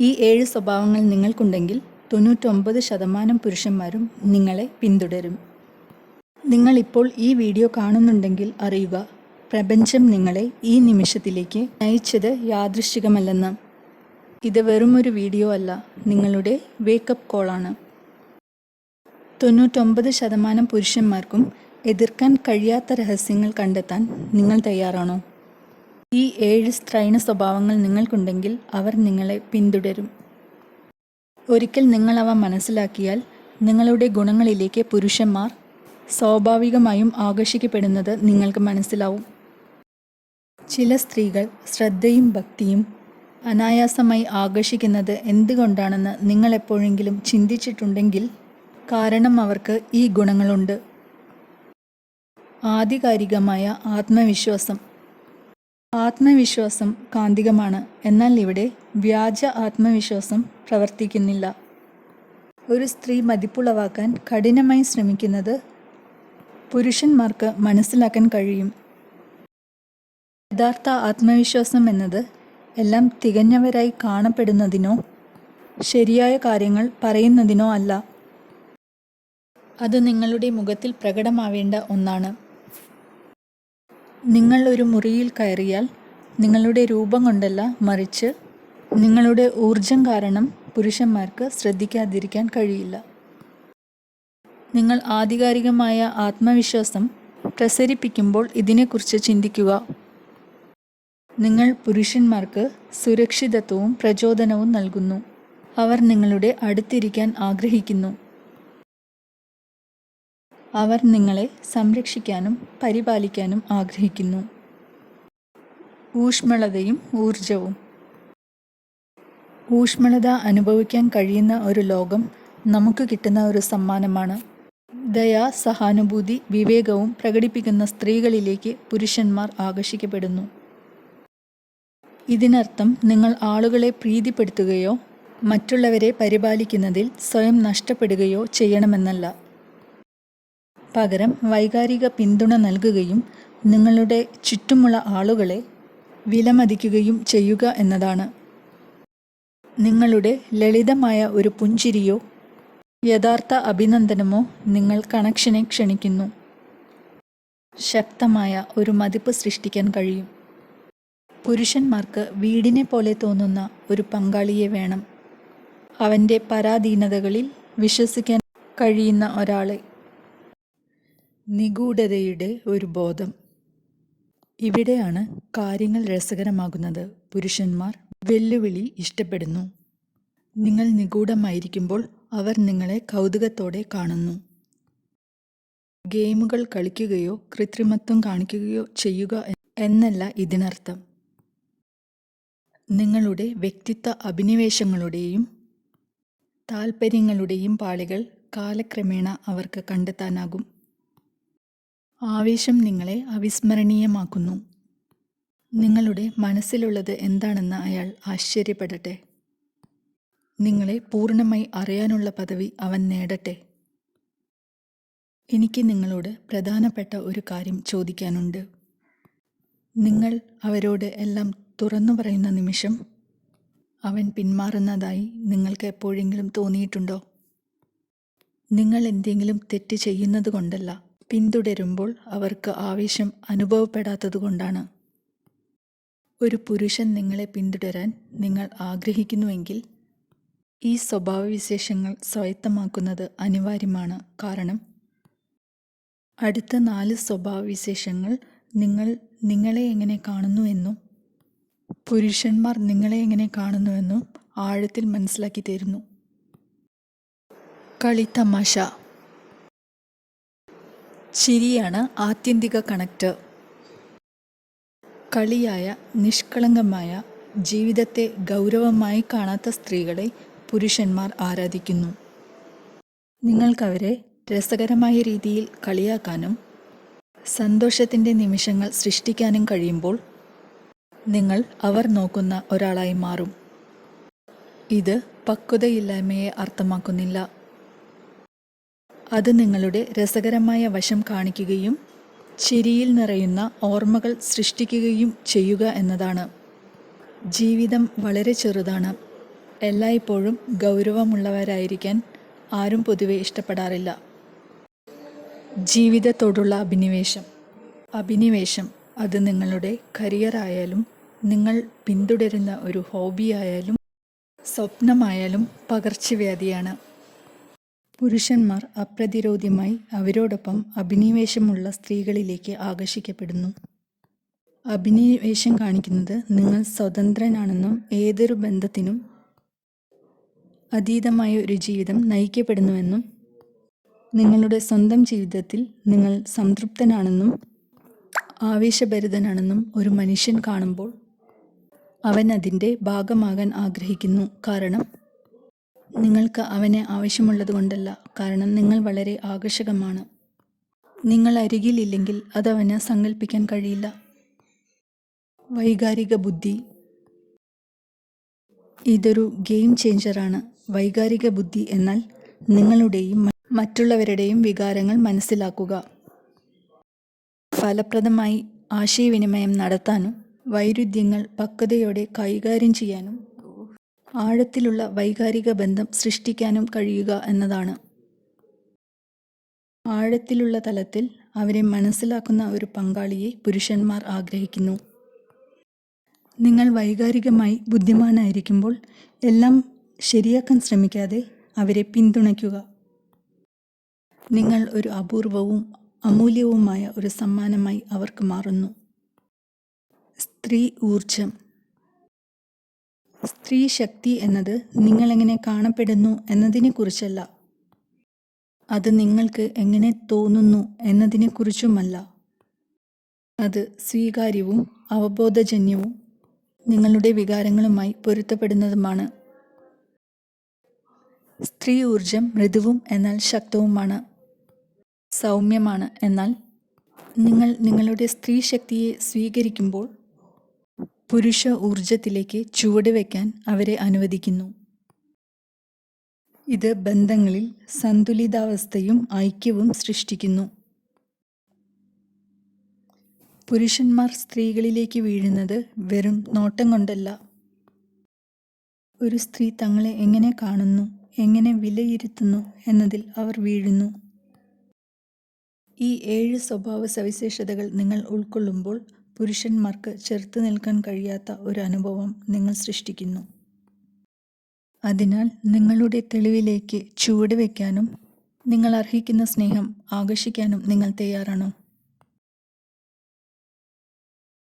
ഈ 7 സ്വഭാവങ്ങൾ നിങ്ങൾക്കുണ്ടെങ്കിൽ 99% പുരുഷന്മാരും നിങ്ങളെ പിന്തുടരും. നിങ്ങളിപ്പോൾ ഈ വീഡിയോ കാണുന്നുണ്ടെങ്കിൽ അറിയുക, പ്രപഞ്ചം നിങ്ങളെ ഈ നിമിഷത്തിലേക്ക് നയിച്ചത് യാദൃശ്ചികമല്ലെന്ന്. ഇത് വെറുമൊരു വീഡിയോ അല്ല, നിങ്ങളുടെ വേക്കപ്പ് കോളാണ്. 99% പുരുഷന്മാർക്കും എതിർക്കാൻ കഴിയാത്ത രഹസ്യങ്ങൾ കണ്ടെത്താൻ നിങ്ങൾ തയ്യാറാണോ? ഈ 7 സ്ത്രൈണ സ്വഭാവങ്ങൾ നിങ്ങൾക്കുണ്ടെങ്കിൽ അവർ നിങ്ങളെ പിന്തുടരും. ഒരിക്കൽ നിങ്ങൾ അവ മനസ്സിലാക്കിയാൽ നിങ്ങളുടെ ഗുണങ്ങളിലേക്ക് പുരുഷന്മാർ സ്വാഭാവികമായും ആകർഷിക്കപ്പെടുന്നത് നിങ്ങൾക്ക് മനസ്സിലാവും. ചില സ്ത്രീകൾ ശ്രദ്ധയും ഭക്തിയും അനായാസമായി ആകർഷിക്കുന്നത് എന്തുകൊണ്ടാണെന്ന് നിങ്ങൾ എപ്പോഴെങ്കിലും ചിന്തിച്ചിട്ടുണ്ടെങ്കിൽ കാരണം അവർക്ക് ഈ ഗുണങ്ങളുണ്ട്. ആധികാരികമായ ആത്മവിശ്വാസം. ആത്മവിശ്വാസം കാന്തികമാണ്, എന്നാൽ ഇവിടെ വ്യാജ ആത്മവിശ്വാസം പ്രവർത്തിക്കുന്നില്ല. ഒരു സ്ത്രീ മതിപ്പുളവാക്കാൻ കഠിനമായി ശ്രമിക്കുന്നത് പുരുഷന്മാർക്ക് മനസ്സിലാക്കാൻ കഴിയും. യഥാർത്ഥ ആത്മവിശ്വാസം എന്നത് എല്ലാം തികഞ്ഞവരായി കാണപ്പെടുന്നതിനോ ശരിയായ കാര്യങ്ങൾ പറയുന്നതിനോ അല്ല. അത് നിങ്ങളുടെ മുഖത്തിൽ പ്രകടമാവേണ്ട ഒന്നാണ്. നിങ്ങൾ ഒരു മുറിയിൽ കയറിയാൽ നിങ്ങളുടെ രൂപം കൊണ്ടല്ല, മറിച്ച് നിങ്ങളുടെ ഊർജം കാരണം പുരുഷന്മാർക്ക് ശ്രദ്ധിക്കാതിരിക്കാൻ കഴിയില്ല. നിങ്ങൾ ആധികാരികമായ ആത്മവിശ്വാസം പ്രസരിപ്പിക്കുമ്പോൾ ഇതിനെക്കുറിച്ച് ചിന്തിക്കുക. നിങ്ങൾ പുരുഷന്മാർക്ക് സുരക്ഷിതത്വവും പ്രചോദനവും നൽകുന്നു. അവർ നിങ്ങളുടെ അടുത്തിരിക്കാൻ ആഗ്രഹിക്കുന്നു. അവർ നിങ്ങളെ സംരക്ഷിക്കാനും പരിപാലിക്കാനും ആഗ്രഹിക്കുന്നു. ഊഷ്മളതയും ഊർജവും. ഊഷ്മളത അനുഭവിക്കാൻ കഴിയുന്ന ഒരു ലോകം നമുക്ക് കിട്ടുന്ന ഒരു സമ്മാനമാണ്. ദയ, സഹാനുഭൂതി, വിവേകവും പ്രകടിപ്പിക്കുന്ന സ്ത്രീകളിലേക്ക് പുരുഷന്മാർ ആകർഷിക്കപ്പെടുന്നു. ഇതിനർത്ഥം നിങ്ങൾ ആളുകളെ പ്രീതിപ്പെടുത്തുകയോ മറ്റുള്ളവരെ പരിപാലിക്കുന്നതിൽ സ്വയം നഷ്ടപ്പെടുകയോ ചെയ്യണമെന്നല്ല. പകരം വൈകാരിക പിന്തുണ നൽകുകയും നിങ്ങളുടെ ചുറ്റുമുള്ള ആളുകളെ വിലമതിക്കുകയും ചെയ്യുക എന്നതാണ്. നിങ്ങളുടെ ലളിതമായ ഒരു പുഞ്ചിരിയോ യഥാർത്ഥ അഭിനന്ദനമോ നിങ്ങൾ കണക്ഷനെ ക്ഷണിക്കുന്നു. ശക്തമായ ഒരു മതിപ്പ് സൃഷ്ടിക്കാൻ കഴിയും. പുരുഷന്മാർക്ക് വീടിനെ പോലെ തോന്നുന്ന ഒരു പങ്കാളിയെ വേണം. അവൻ്റെ പരാധീനതകളിൽ വിശ്വസിക്കാൻ കഴിയുന്ന ഒരാളെ. നിഗൂഢതയുടെ ഒരു ബോധം. ഇവിടെയാണ് കാര്യങ്ങൾ രസകരമാകുന്നത്. പുരുഷന്മാർ വെല്ലുവിളി ഇഷ്ടപ്പെടുന്നു. നിങ്ങൾ നിഗൂഢമായിരിക്കുമ്പോൾ അവർ നിങ്ങളെ കൗതുകത്തോടെ കാണുന്നു. ഗെയിമുകൾ കളിക്കുകയോ കൃത്രിമത്വം കാണിക്കുകയോ ചെയ്യുക എന്നല്ല ഇതിനർത്ഥം. നിങ്ങളുടെ വ്യക്തിത്വ അഭിനിവേശങ്ങളുടെയും താൽപ്പര്യങ്ങളുടെയും പാളികൾ കാലക്രമേണ അവർക്ക് കണ്ടെത്താനാകും. ആവേശം നിങ്ങളെ അവിസ്മരണീയമാക്കുന്നു. നിങ്ങളുടെ മനസ്സിലുള്ളത് എന്താണെന്ന് അയാൾ ആശ്ചര്യപ്പെടട്ടെ. നിങ്ങളെ പൂർണ്ണമായി അറിയാനുള്ള പദവി അവൻ നേടട്ടെ. എനിക്ക് നിങ്ങളോട് പ്രധാനപ്പെട്ട ഒരു കാര്യം ചോദിക്കാനുണ്ട്. നിങ്ങൾ അവരോട് എല്ലാം തുറന്നു പറയുന്ന നിമിഷം അവൻ പിന്മാറുന്നതായി നിങ്ങൾക്ക് എപ്പോഴെങ്കിലും തോന്നിയിട്ടുണ്ടോ? നിങ്ങൾ എന്തെങ്കിലും തെറ്റ് ചെയ്യുന്നത് കൊണ്ടല്ല, പിന്തുടരുമ്പോൾ അവർക്ക് ആവേശം അനുഭവപ്പെടാത്തതുകൊണ്ടാണ്. ഒരു പുരുഷൻ നിങ്ങളെ പിന്തുടരാൻ നിങ്ങൾ ആഗ്രഹിക്കുന്നുവെങ്കിൽ ഈ സ്വഭാവവിശേഷങ്ങൾ സ്വായത്തമാക്കുന്നത് അനിവാര്യമാണ്. കാരണം അടുത്ത 4 സ്വഭാവവിശേഷങ്ങൾ നിങ്ങളെ എങ്ങനെ കാണുന്നുവെന്നും പുരുഷന്മാർ നിങ്ങളെ എങ്ങനെ കാണുന്നുവെന്നും ആഴത്തിൽ മനസ്സിലാക്കി തരുന്നു. കളിത്തമാശ. ചിരിയാണ് ആത്യന്തിക കണക്ടർ. കളിയായ നിഷ്കളങ്കമായ ജീവിതത്തെ ഗൗരവമായി കാണാത്ത സ്ത്രീകളെ പുരുഷന്മാർ ആരാധിക്കുന്നു. നിങ്ങൾക്കവരെ രസകരമായ രീതിയിൽ കളിയാക്കാനും സന്തോഷത്തിൻ്റെ നിമിഷങ്ങൾ സൃഷ്ടിക്കാനും കഴിയുമ്പോൾ നിങ്ങൾ അവർ നോക്കുന്ന ഒരാളായി മാറും. ഇത് പക്വതയില്ലായ്മയെ അർത്ഥമാക്കുന്നില്ല. അത് നിങ്ങളുടെ രസകരമായ വശം കാണിക്കുകയും ചിരിയിൽ നിറയുന്ന ഓർമ്മകൾ സൃഷ്ടിക്കുകയും ചെയ്യുക എന്നതാണ്. ജീവിതം വളരെ ചെറുതാണ്, എല്ലായ്പ്പോഴും ഗൗരവമുള്ളവരായിരിക്കാൻ ആരും പൊതുവെ ഇഷ്ടപ്പെടാറില്ല. ജീവിതത്തോടുള്ള അഭിനിവേശം അത് നിങ്ങളുടെ കരിയറായാലും നിങ്ങൾ പിന്തുടരുന്ന ഒരു ഹോബിയായാലും സ്വപ്നമായാലും പകർച്ചവ്യാധിയാണ്. പുരുഷന്മാർ അപ്രതിരോധ്യമായി അവരോടൊപ്പം അഭിനിവേശമുള്ള സ്ത്രീകളിലേക്ക് ആകർഷിക്കപ്പെടുന്നു. അഭിനിവേശം കാണിക്കുന്നത് നിങ്ങൾ സ്വതന്ത്രനാണെന്നും ഏതൊരു ബന്ധത്തിനും അതീതമായ ഒരു ജീവിതം നയിക്കപ്പെടുന്നുവെന്നും നിങ്ങളുടെ സ്വന്തം ജീവിതത്തിൽ നിങ്ങൾ സംതൃപ്തനാണെന്നും ആവേശഭരിതനാണെന്നും ഒരു മനുഷ്യൻ കാണുമ്പോൾ അവൻ അതിൻ്റെ ഭാഗമാകാൻ ആഗ്രഹിക്കുന്നു. കാരണം നിങ്ങൾക്ക് അവനെ ആവശ്യമുള്ളതുകൊണ്ടല്ല, കാരണം നിങ്ങൾ വളരെ ആകർഷകമാണ്. നിങ്ങൾ അരികിലില്ലെങ്കിൽ അതവന് സങ്കല്പിക്കാൻ കഴിയില്ല. വൈകാരിക ബുദ്ധി ഇതൊരു ഗെയിം ചേഞ്ചറാണ്. വൈകാരിക ബുദ്ധി എന്നാൽ നിങ്ങളുടെയും മറ്റുള്ളവരുടെയും വികാരങ്ങൾ മനസ്സിലാക്കുക, ഫലപ്രദമായി ആശയവിനിമയം നടത്താനും വൈരുദ്ധ്യങ്ങൾ പക്വതയോടെ കൈകാര്യം ചെയ്യാനും ആഴത്തിലുള്ള വൈകാരിക ബന്ധം സൃഷ്ടിക്കാനും കഴിയുക എന്നതാണ്. ആഴത്തിലുള്ള തലത്തിൽ അവരെ മനസ്സിലാക്കുന്ന ഒരു പങ്കാളിയെ പുരുഷന്മാർ ആഗ്രഹിക്കുന്നു. നിങ്ങൾ വൈകാരികമായി ബുദ്ധിമാനായിരിക്കുമ്പോൾ എല്ലാം ശരിയാക്കാൻ ശ്രമിക്കാതെ അവരെ പിന്തുണയ്ക്കുക. നിങ്ങൾ ഒരു അപൂർവവും അമൂല്യവുമായ ഒരു സമ്മാനമായി അവർക്ക് മാറുന്നു. സ്ത്രീ ഊർജം. സ്ത്രീ ശക്തി എന്നത് നിങ്ങളെങ്ങനെ കാണപ്പെടുന്നു എന്നതിനെക്കുറിച്ചല്ല, അത് നിങ്ങൾക്ക് എങ്ങനെ തോന്നുന്നു എന്നതിനെക്കുറിച്ചുമല്ല. അത് സ്വീകാര്യവും അവബോധജന്യവും നിങ്ങളുടെ വികാരങ്ങളുമായി പൊരുത്തപ്പെടുന്നതുമാണ്. സ്ത്രീ ഊർജം മൃദുവും എന്നാൽ ശക്തവുമാണ്, സൗമ്യമാണ്. എന്നാൽ നിങ്ങൾ നിങ്ങളുടെ സ്ത്രീ ശക്തിയെ സ്വീകരിക്കുമ്പോൾ പുരുഷ ഊർജത്തിലേക്ക് ചുവടുവെക്കാൻ അവരെ അനുവദിക്കുന്നു. ഇത് ബന്ധങ്ങളിൽ സന്തുലിതാവസ്ഥയും ഐക്യവും സൃഷ്ടിക്കുന്നു. പുരുഷന്മാർ സ്ത്രീകളിലേക്ക് വീഴുന്നത് വെറും നോട്ടം കൊണ്ടല്ല. ഒരു സ്ത്രീ തങ്ങളെ എങ്ങനെ കാണുന്നു, എങ്ങനെ വിലയിരുത്തുന്നു എന്നതിൽ അവർ വീഴുന്നു. ഈ 7 സ്വഭാവ സവിശേഷതകൾ നിങ്ങൾ ഉൾക്കൊള്ളുമ്പോൾ പുരുഷന്മാർക്ക് ചെറുത്തു നിൽക്കാൻ കഴിയാത്ത ഒരു അനുഭവം നിങ്ങൾ സൃഷ്ടിക്കുന്നു. അതിനാൽ നിങ്ങളുടെ തെളിവിലേക്ക് ചുവടുവെക്കാനും നിങ്ങൾ അർഹിക്കുന്ന സ്നേഹം ആകർഷിക്കാനും നിങ്ങൾ തയ്യാറാണോ?